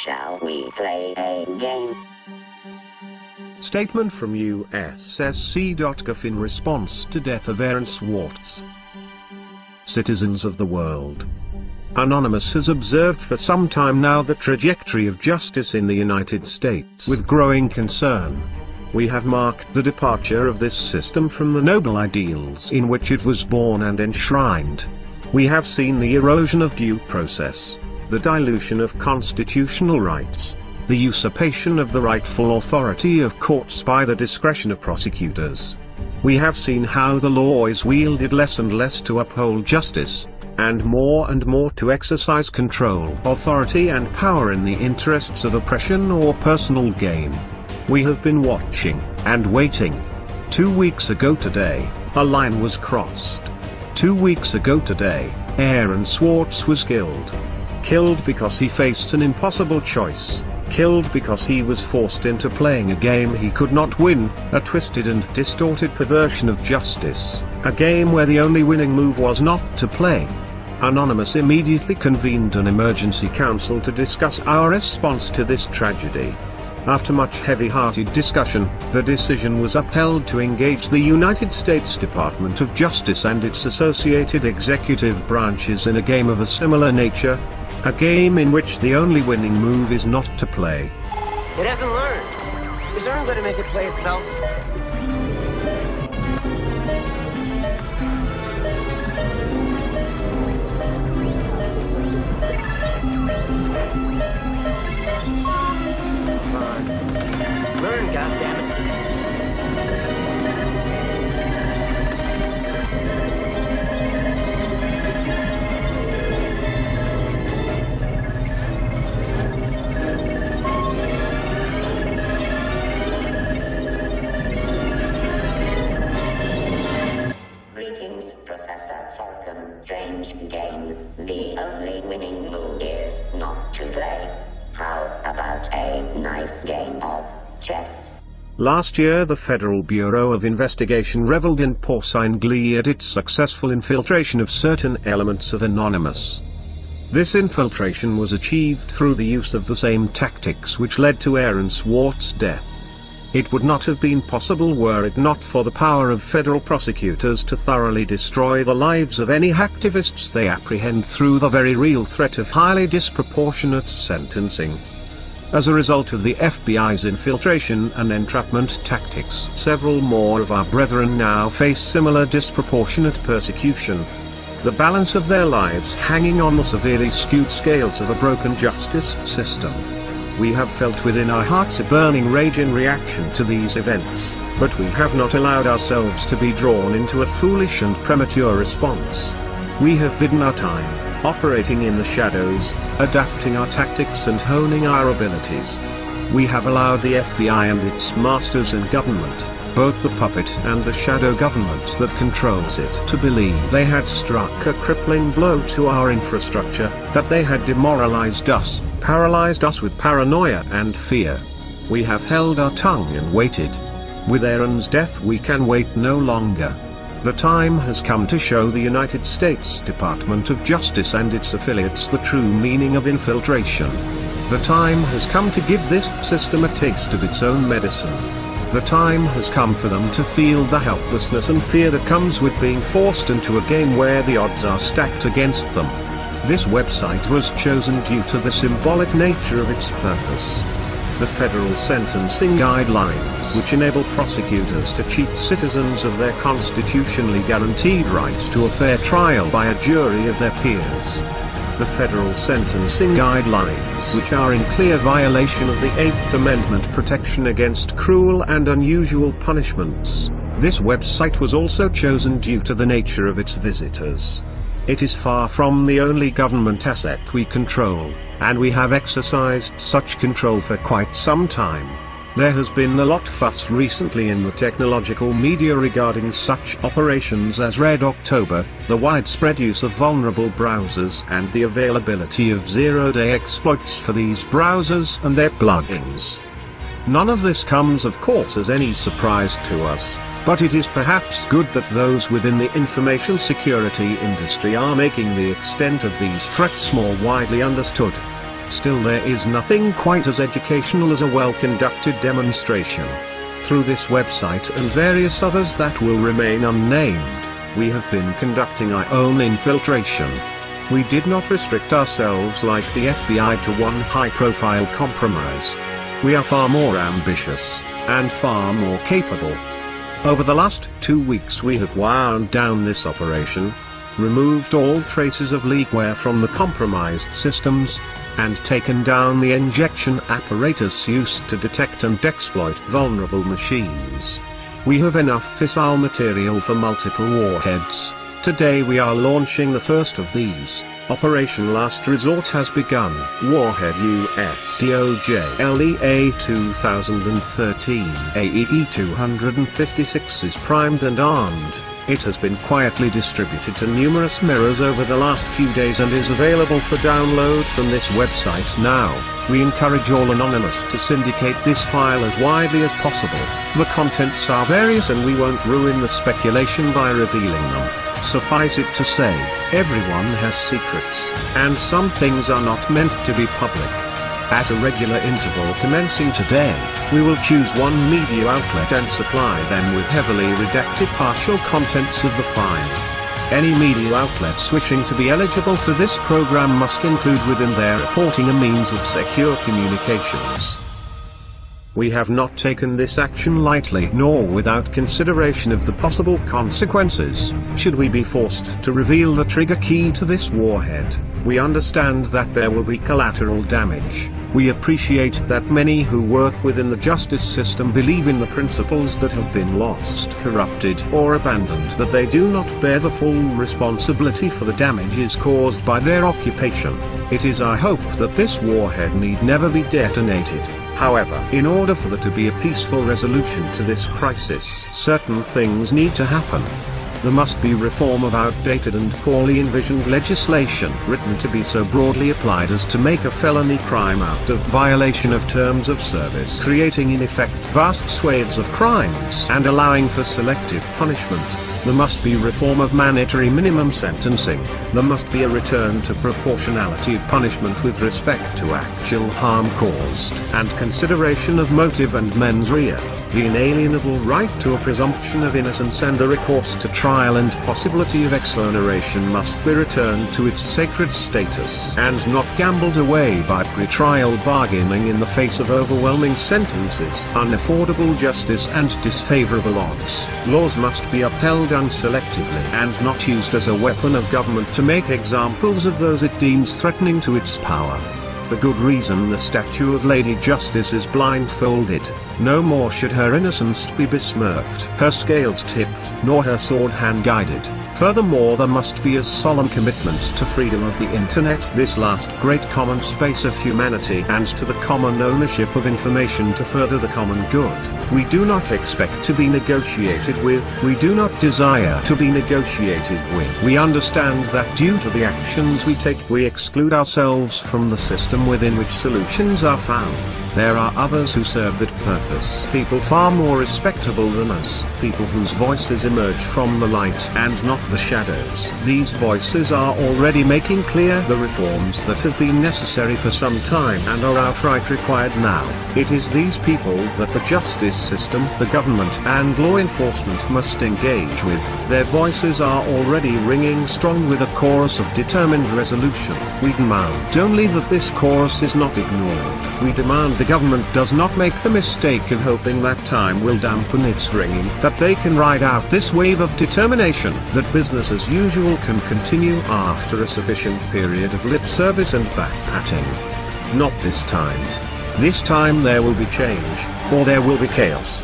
Shall we play a game? Statement from USSC.gov in response to death of Aaron Swartz. Citizens of the world. Anonymous has observed for some time now the trajectory of justice in the United States with growing concern. We have marked the departure of this system from the noble ideals in which it was born and enshrined. We have seen the erosion of due process, the dilution of constitutional rights, the usurpation of the rightful authority of courts by the discretion of prosecutors. We have seen how the law is wielded less and less to uphold justice, and more to exercise control, authority and power in the interests of oppression or personal gain. We have been watching and waiting. 2 weeks ago today, a line was crossed. 2 weeks ago today, Aaron Swartz was killed. Killed because he faced an impossible choice. Killed because he was forced into playing a game he could not win, a twisted and distorted perversion of justice, a game where the only winning move was not to play. Anonymous immediately convened an emergency council to discuss our response to this tragedy. After much heavy-hearted discussion, the decision was upheld to engage the United States Department of Justice and its associated executive branches in a game of a similar nature, a game in which the only winning move is not to play. It hasn't learned. Is Aaron going to make it play itself? Learn, goddammit. Greetings, Professor Falcon. Strange game. The only winning move is not to play. How about a nice game of chess? Last year the Federal Bureau of Investigation reveled in porcine glee at its successful infiltration of certain elements of Anonymous. This infiltration was achieved through the use of the same tactics which led to Aaron Swartz's death. It would not have been possible were it not for the power of federal prosecutors to thoroughly destroy the lives of any hacktivists they apprehend through the very real threat of highly disproportionate sentencing. As a result of the FBI's infiltration and entrapment tactics, several more of our brethren now face similar disproportionate persecution. The balance of their lives hanging on the severely skewed scales of a broken justice system. We have felt within our hearts a burning rage in reaction to these events, but we have not allowed ourselves to be drawn into a foolish and premature response. We have bidden our time, operating in the shadows, adapting our tactics and honing our abilities. We have allowed the FBI and its masters in government, both the puppet and the shadow government that controls it, to believe they had struck a crippling blow to our infrastructure, that they had demoralized us, paralyzed us with paranoia and fear. We have held our tongue and waited. With Aaron's death we can wait no longer. The time has come to show the United States Department of Justice and its affiliates the true meaning of infiltration. The time has come to give this system a taste of its own medicine. The time has come for them to feel the helplessness and fear that comes with being forced into a game where the odds are stacked against them. This website was chosen due to the symbolic nature of its purpose. The federal sentencing guidelines, which enable prosecutors to cheat citizens of their constitutionally guaranteed right to a fair trial by a jury of their peers. The federal sentencing guidelines, which are in clear violation of the 8th Amendment protection against cruel and unusual punishments. This website was also chosen due to the nature of its visitors. It is far from the only government asset we control, and we have exercised such control for quite some time. There has been a lot fuss recently in the technological media regarding such operations as Red October, the widespread use of vulnerable browsers and the availability of zero-day exploits for these browsers and their plugins. None of this comes of course as any surprise to us. But it is perhaps good that those within the information security industry are making the extent of these threats more widely understood. Still, there is nothing quite as educational as a well-conducted demonstration. Through this website and various others that will remain unnamed, we have been conducting our own infiltration. We did not restrict ourselves like the FBI to one high-profile compromise. We are far more ambitious, and far more capable. Over the last 2 weeks we have wound down this operation, removed all traces of leakware from the compromised systems, and taken down the injection apparatus used to detect and exploit vulnerable machines. We have enough fissile material for multiple warheads. Today we are launching the first of these. Operation Last Resort has begun. Warhead USDOJ-LEA 2013 AEE-256 is primed and armed. It has been quietly distributed to numerous mirrors over the last few days and is available for download from this website now. We encourage all anonymous to syndicate this file as widely as possible. The contents are various and we won't ruin the speculation by revealing them. Suffice it to say, everyone has secrets, and some things are not meant to be public. At a regular interval commencing today, we will choose one media outlet and supply them with heavily redacted partial contents of the file. Any media outlets wishing to be eligible for this program must include within their reporting a means of secure communications. We have not taken this action lightly nor without consideration of the possible consequences, should we be forced to reveal the trigger key to this warhead. We understand that there will be collateral damage. We appreciate that many who work within the justice system believe in the principles that have been lost, corrupted, or abandoned, that they do not bear the full responsibility for the damages caused by their occupation. It is our hope that this warhead need never be detonated. However, in order for there to be a peaceful resolution to this crisis, certain things need to happen. There must be reform of outdated and poorly envisioned legislation written to be so broadly applied as to make a felony crime out of violation of terms of service, creating in effect vast swathes of crimes and allowing for selective punishment. There must be reform of mandatory minimum sentencing. There must be a return to proportionality of punishment with respect to actual harm caused, and consideration of motive and mens rea. The inalienable right to a presumption of innocence and the recourse to trial and possibility of exoneration must be returned to its sacred status and not gambled away by pre-trial bargaining in the face of overwhelming sentences, unaffordable justice and disfavorable odds. Laws must be upheld unselectively and not used as a weapon of government to make examples of those it deems threatening to its power. For good reason the statue of Lady Justice is blindfolded. No more should her innocence be besmirched, her scales tipped, nor her sword hand-guided. Furthermore, there must be a solemn commitment to freedom of the internet, this last great common space of humanity, and to the common ownership of information to further the common good. We do not expect to be negotiated with, we do not desire to be negotiated with. We understand that due to the actions we take, we exclude ourselves from the system within which solutions are found. There are others who serve that purpose. People far more respectable than us. People whose voices emerge from the light and not the shadows. These voices are already making clear the reforms that have been necessary for some time and are outright required now. It is these people that the justice system, the government and law enforcement must engage with. Their voices are already ringing strong with a chorus of determined resolution. We demand only that this chorus is not ignored. We demand the government does not make the mistake of hoping that time will dampen its ringing, that they can ride out this wave of determination, that business as usual can continue after a sufficient period of lip service and back-patting. Not this time. This time there will be change, or there will be chaos.